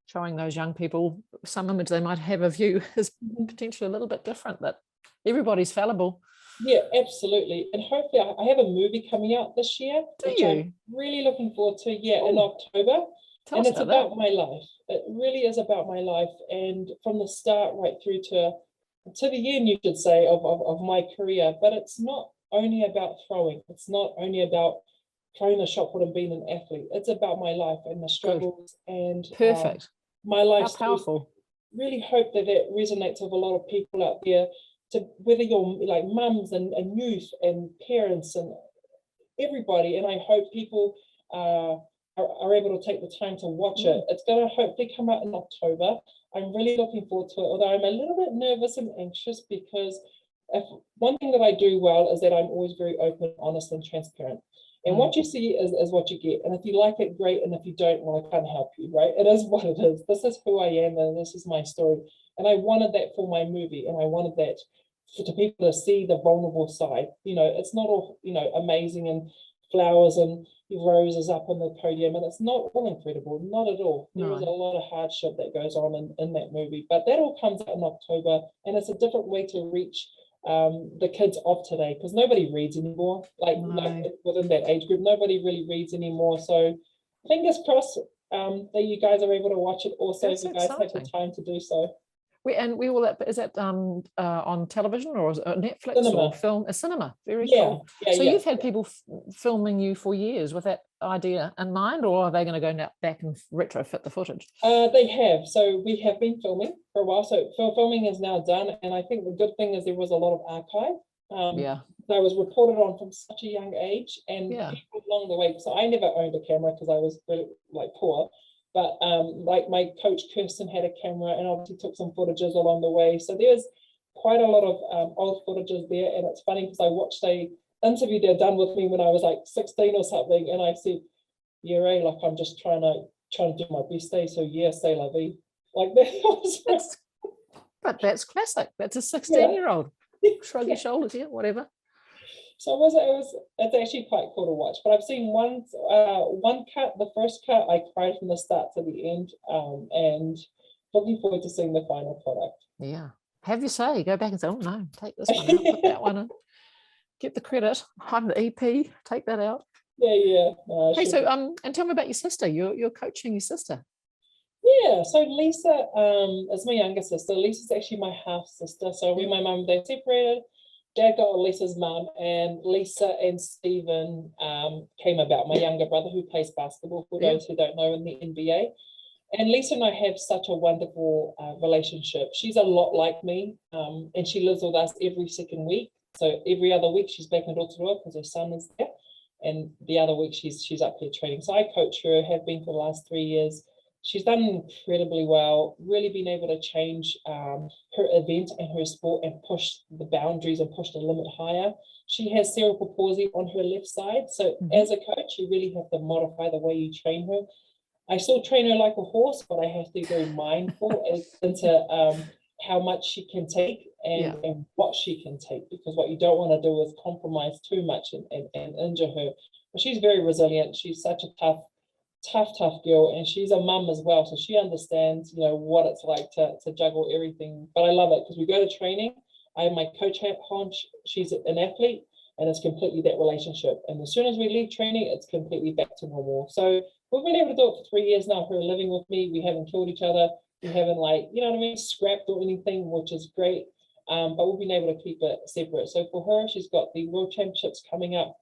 showing those young people some image they might have of you is potentially a little bit different, that everybody's fallible. Yeah, absolutely. And hopefully I have a movie coming out this year, which I'm really looking forward to, in October. And it's about my life. It really is about my life. And from the start right through to the end, you should say, of my career. But it's not only about throwing. It's not only about throwing the shot put and being an athlete. It's about my life and the struggles and my life. How powerful. Really hope that it resonates with a lot of people out there, to whether you're like mums and youth and parents and everybody. And I hope people are able to take the time to watch it. It's going to hopefully come out in October. I'm really looking forward to it, although I'm a little bit nervous and anxious, because one thing that I do well is that I'm always very open, honest, and transparent. And what you see is what you get. And if you like it, great. And if you don't, well, I can't help you, right? It is what it is. This is who I am, and this is my story. And I wanted that for my movie, and I wanted that to people to see the vulnerable side. You know, it's not all, you know, amazing and flowers and roses up on the podium, and it's not all incredible, not at all. There is a lot of hardship that goes on in that movie, but that all comes out in October, and it's a different way to reach the kids of today, because nobody reads anymore. Like within that age group, nobody really reads anymore. So fingers crossed that you guys are able to watch it also. If you guys take the time to do so. We will. Is that on television, or is it Netflix, or film? A cinema. Very cool. So you've had people filming you for years with that idea in mind, or are they going to go back and retrofit the footage? They have. So we have been filming for a while. So filming is now done, and I think the good thing is there was a lot of archive. That was reported on from such a young age, and people along the way. So I never owned a camera because I was really poor. But like my coach Kirsten had a camera and obviously took some footages along the way. So there's quite a lot of old footages there. And it's funny because I watched a interview they'd done with me when I was like 16 or something. And I said, like I'm just trying to do my best day. So say la vie. Like that. But that's classic. That's a 16-year-old. Shrug your shoulders, whatever. So it's actually quite cool to watch. But I've seen one cut, the first cut, I cried from the start to the end. And looking forward to seeing the final product. Yeah. Have your say. Go back and say, oh no, take this one out, put that one in. Get the credit. I'm the EP. Take that out. Yeah. Hey, so and tell me about your sister. You're coaching your sister. Yeah, so Lisa is my younger sister. Lisa's actually my half sister. So when my mum and dad separated, Dad got Lisa's mum, and Lisa and Stephen came about, my younger brother who plays basketball, for those who don't know, in the NBA. And Lisa and I have such a wonderful relationship. She's a lot like me, and she lives with us every second week. So every other week she's back in Rotorua because her son is there, and the other week she's up here training. So I coach her, have been for the last 3 years. She's done incredibly well, really been able to change her event and her sport and push the boundaries and push the limit higher. She has cerebral palsy on her left side. So as a coach, you really have to modify the way you train her. I still train her like a horse, but I have to be very mindful into how much she can take and what she can take, because what you don't want to do is compromise too much and injure her. But she's very resilient. She's such a tough girl, and she's a mum as well, so she understands, you know, what it's like to juggle everything. But I love it because we go to training. I have my coach hat on. She's an athlete, and it's completely that relationship. And as soon as we leave training, it's completely back to normal. So we've been able to do it for 3 years now. Her living with me, we haven't killed each other. We haven't, like, you know what I mean, scrapped or anything, which is great. But we've been able to keep it separate. So for her, she's got the World Championships coming up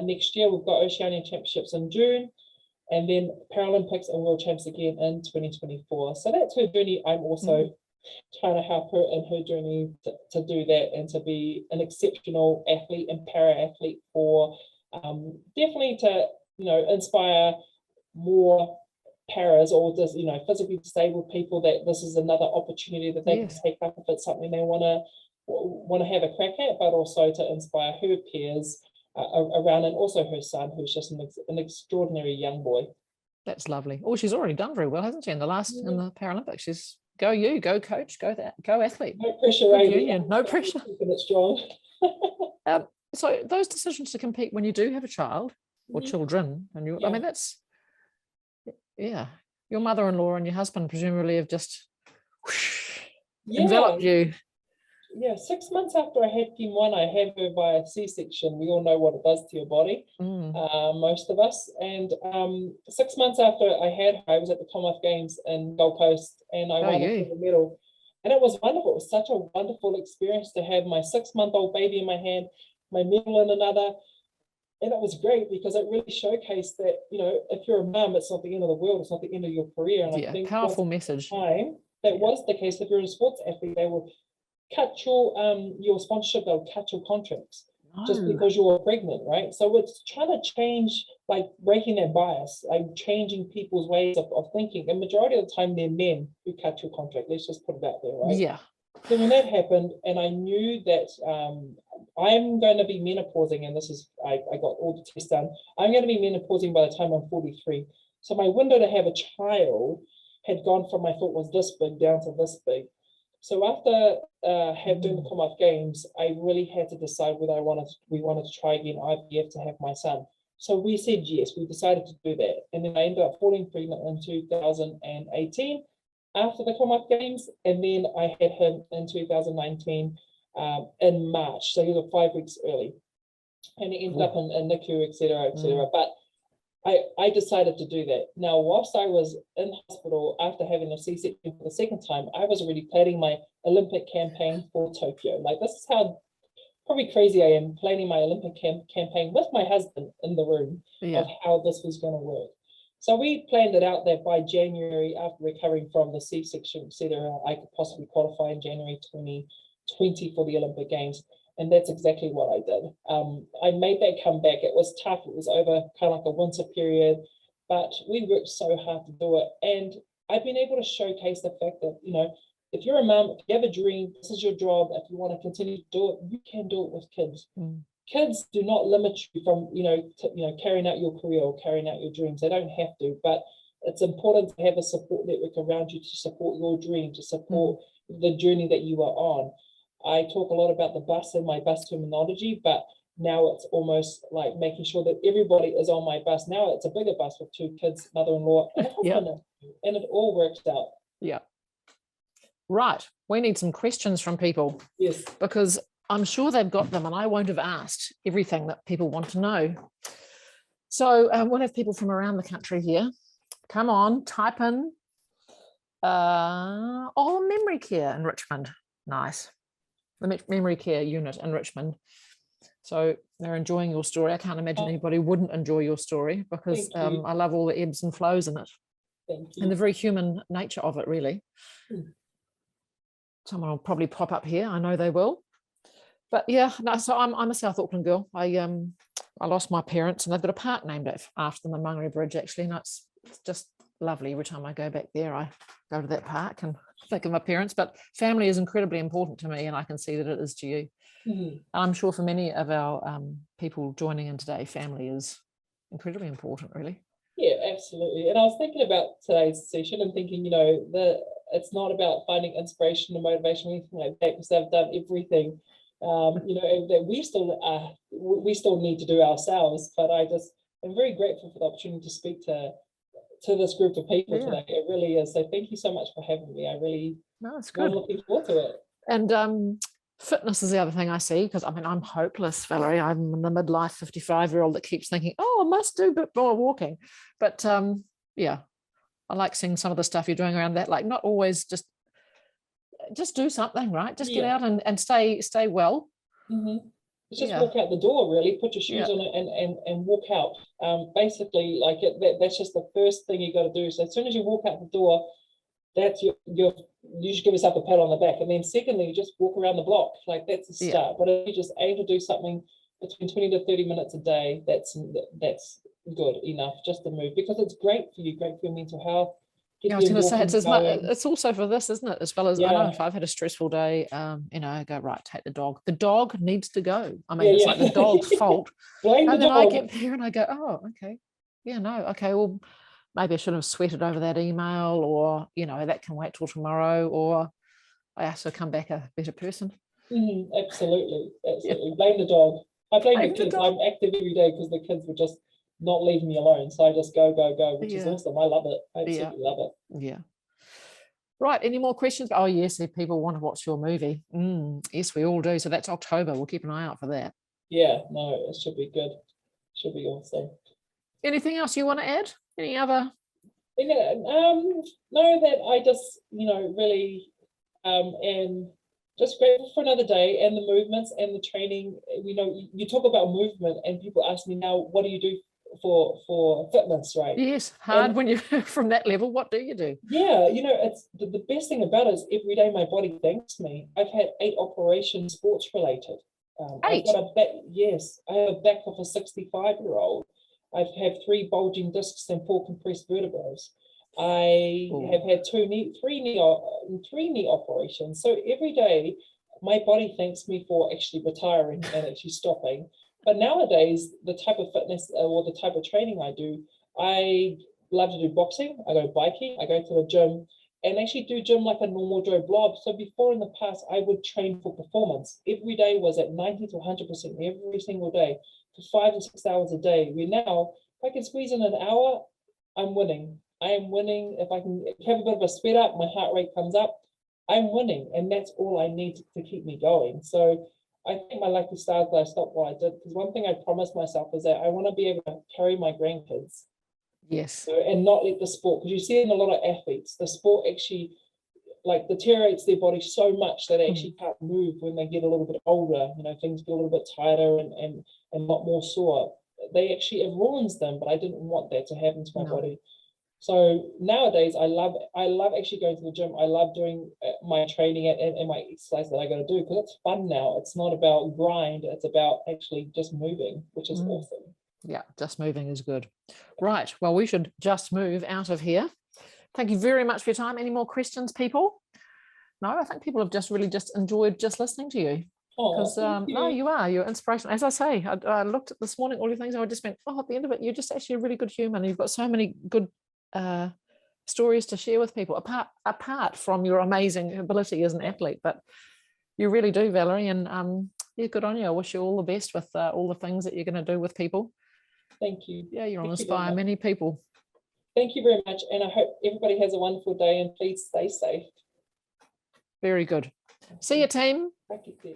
next year. We've got Oceania Championships in June, and then Paralympics and World Champs again in 2024. So that's her journey. I'm also trying to help her in her journey to do that and to be an exceptional athlete and para-athlete for definitely to, you know, inspire more paras or just, you know, physically disabled people, that this is another opportunity that they can take up if it's something they want to have a crack at, but also to inspire her peers around, and also her son, who's just an extraordinary young boy. That's lovely. Oh, she's already done very well, hasn't she? In the Paralympics, she's go coach, go athlete. No pressure, no pressure. Keeping it strong. So those decisions to compete when you do have a child or children, and I mean, that's your mother-in-law and your husband presumably have just enveloped you. Yeah, 6 months after I had Kim 1, I had her by a C-section. We all know what it does to your body, most of us. And 6 months after I had her, I was at the Commonwealth Games in Gold Coast, and I won a silver medal. And it was wonderful. It was such a wonderful experience to have my 6-month-old baby in my hand, my medal in another. And it was great because it really showcased that, you know, if you're a mum, it's not the end of the world. It's not the end of your career. And I think powerful message. That was the case. If you're a sports athlete, they will cut your sponsorship, they'll cut your contracts just because you were pregnant, right? So it's trying to change, like breaking that bias, like changing people's ways of thinking. And majority of the time, they're men who cut your contract. Let's just put it out there, right? Yeah. So when that happened, and I knew that I'm going to be menopausing, and this is, I got all the tests done. I'm going to be menopausing by the time I'm 43. So my window to have a child had gone from, I thought was this big down to this big. So after doing the Commonwealth Games, I really had to decide whether we wanted to try again IVF to have my son. So we said yes, we decided to do that. And then I ended up falling pregnant in 2018 after the Commonwealth Games. And then I had him in 2019 in March. So he was 5 weeks early. And he ended up in NICU, et cetera, et cetera. But I decided to do that. Now, whilst I was in hospital after having a C-section for the second time, I was already planning my Olympic campaign for Tokyo. Like, this is how probably crazy I am, planning my Olympic campaign with my husband in the room of how this was going to work. So we planned it out that by January, after recovering from the C-section, et cetera, I could possibly qualify in January 2020 for the Olympic Games. And that's exactly what I did. I made that comeback. It was tough. It was over kind of like a winter period, but we worked so hard to do it. And I've been able to showcase the fact that, you know, if you're a mum, if you have a dream, this is your job. If you want to continue to do it, you can do it with kids. Kids do not limit you from, carrying out your career or carrying out your dreams. They don't have to, but it's important to have a support network around you to support your dream, to support the journey that you are on. I talk a lot about the bus and my bus terminology, but now it's almost like making sure that everybody is on my bus. Now it's a bigger bus with 2 kids, mother-in-law, and a husband, and it all works out. Yeah. Right. We need some questions from people. Yes. Because I'm sure they've got them and I won't have asked everything that people want to know. So we'll have people from around the country here. Come on, type in. Memory care in Richmond. Nice. The memory care unit in Richmond. So they're enjoying your story. I can't imagine anybody wouldn't enjoy your story, because I love all the ebbs and flows in it. Thank you. And the very human nature of it, really. Mm. Someone will probably pop up here. I know they will. But yeah, no, so I'm a South Auckland girl. I lost my parents, and they've got a park named after them in Mangere Bridge, actually. And it's just lovely. Every time I go back there, I go to that park and think of my parents. But family is incredibly important to me, and I can see that it is to you. Mm-hmm. I'm sure for many of our people joining in today, family is incredibly important, really. Yeah, absolutely. And I was thinking about today's session and thinking, it's not about finding inspiration or motivation or anything like that, because they've done everything, that we still need to do ourselves. But I'm very grateful for the opportunity to speak to this group of people today. It really is. So thank you so much for having me. It's good. I'm looking forward to it. And fitness is the other thing I see, because I'm hopeless, Valerie. I'm the midlife 55-year-old that keeps thinking, I must do a bit more walking. But I like seeing some of the stuff you're doing around that, like not always just do something, right? Just get out and stay well. Mm-hmm. Just walk out the door, really. Put your shoes on and walk out. Basically, that's just the first thing you got to do. So as soon as you walk out the door, that's you should give yourself a pat on the back. And then secondly, you just walk around the block. Like, that's the start. But if you just aim to do something between 20 to 30 minutes a day, that's good enough just to move, because it's great for your mental health. I was going to say, it's also for this, isn't it? As well as, I know if I've had a stressful day, I go, right, take the dog. The dog needs to go. It's like the dog's fault. Blame and the then dog. I get there and I go, okay. Okay, well, maybe I should have sweated over that email, or, that can wait till tomorrow, or I have to come back a better person. Absolutely. Blame the dog. I blame the kids. I'm active every day because the kids were just not leaving me alone. So I just go, which is awesome. I love it. I absolutely love it. Yeah. Right. Any more questions? Oh, yes. If people want to watch your movie. Yes, we all do. So that's October. We'll keep an eye out for that. Yeah, no, it should be good. Should be awesome. Anything else you want to add? Any other? No, that I just, really am just grateful for another day and the movements and the training. You talk about movement and people ask me now, what do you do for fitness, right? Yes, hard when you're from that level. What do you do? Yeah, it's the best thing about it is every day my body thanks me. I've had 8 operations sports related. 8? I have a back of a 65-year-old. I've had 3 bulging discs and 4 compressed vertebrae. I have had 3 knee operations. So every day my body thanks me for actually retiring and actually stopping. But nowadays, the type of fitness or the type of training I do, I love to do boxing. I go biking. I go to the gym and actually do gym like a normal Joe Blob. So before, in the past, I would train for performance. Every day was at 90 to 100% every single day for 5 to 6 hours a day. Where now, if I can squeeze in an hour, I'm winning. I am winning. If I can have a bit of a sweat up, my heart rate comes up, I'm winning. And that's all I need to keep me going. So I think my lucky stars that I stopped while I did, because one thing I promised myself is that I want to be able to carry my grandkids. Yes. And not let the sport, because you see in a lot of athletes, the sport actually deteriorates their body so much that they actually can't move when they get a little bit older. Things get a little bit tighter and a lot more sore. It ruins them, but I didn't want that to happen to my body. So nowadays, I love actually going to the gym. I love doing my training and my exercise that I got to do, because it's fun now. It's not about grind. It's about actually just moving, which is awesome. Yeah, just moving is good. Right. Well, we should just move out of here. Thank you very much for your time. Any more questions, people? No, I think people have just really enjoyed just listening to you. Because you're inspirational. As I say, I looked at this morning, all your things, and I just went, at the end of it, you're just actually a really good human. You've got so many good stories to share with people, apart from your amazing ability as an athlete. But you really do, Valerie, and good on you. I wish you all the best with all the things that you're going to do with people. Thank you. Yeah, you're going to inspire many people. Thank you very much, and I hope everybody has a wonderful day, and please stay safe. Very good. See you, team. Thank you.